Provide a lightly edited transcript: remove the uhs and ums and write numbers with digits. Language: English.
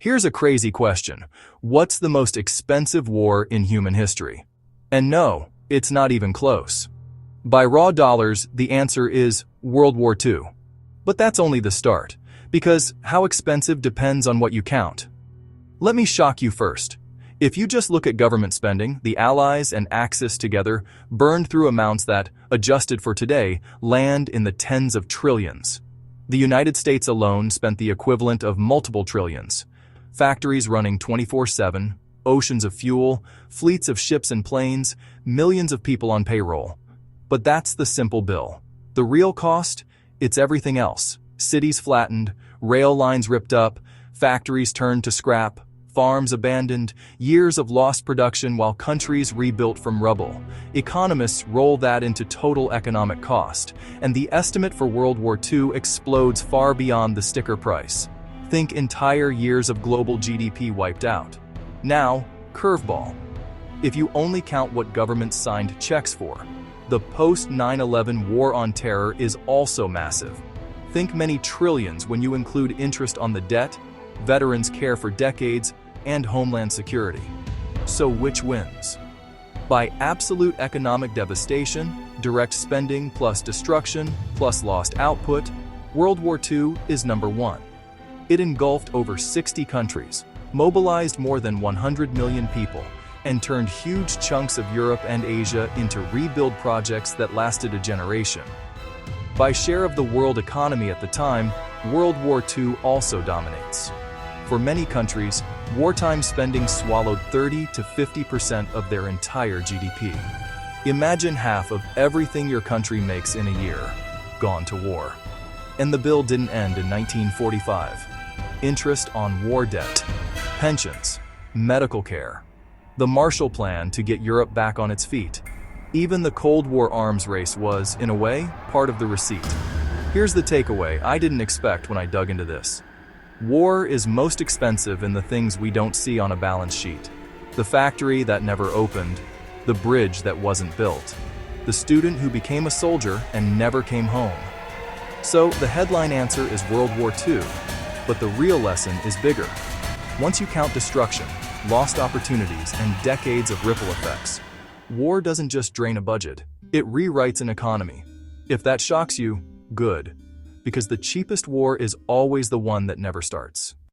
Here's a crazy question. What's the most expensive war in human history? And no, it's not even close. By raw dollars, the answer is World War II. But that's only the start, because how expensive depends on what you count. Let me shock you first. If you just look at government spending, the Allies and Axis together burned through amounts that, adjusted for today, land in the tens of trillions. The United States alone spent the equivalent of multiple trillions. Factories running 24/7, oceans of fuel, fleets of ships and planes, millions of people on payroll. But that's the simple bill. The real cost? It's everything else. Cities flattened, rail lines ripped up, factories turned to scrap, farms abandoned, years of lost production while countries rebuilt from rubble. Economists roll that into total economic cost, and the estimate for World War II explodes far beyond the sticker price. Think entire years of global GDP wiped out. Now, curveball. If you only count what governments signed checks for, the post-9/11 war on terror is also massive. Think many trillions when you include interest on the debt, veterans' care for decades, and homeland security. So which wins? By absolute economic devastation, direct spending plus destruction plus lost output, World War II is number one. It engulfed over 60 countries, mobilized more than 100 million people, and turned huge chunks of Europe and Asia into rebuild projects that lasted a generation. By share of the world economy at the time, World War II also dominates. For many countries, wartime spending swallowed 30 to 50% of their entire GDP. Imagine half of everything your country makes in a year gone to war. And the bill didn't end in 1945. Interest on war debt, pensions, medical care, the Marshall Plan to get Europe back on its feet. Even the Cold War arms race was, in a way, part of the receipt. Here's the takeaway I didn't expect when I dug into this. War is most expensive in the things we don't see on a balance sheet. The factory that never opened, the bridge that wasn't built, the student who became a soldier and never came home. So the headline answer is World War II, but the real lesson is bigger. Once you count destruction, lost opportunities, and decades of ripple effects, war doesn't just drain a budget, it rewrites an economy. If that shocks you, good. Because the cheapest war is always the one that never starts.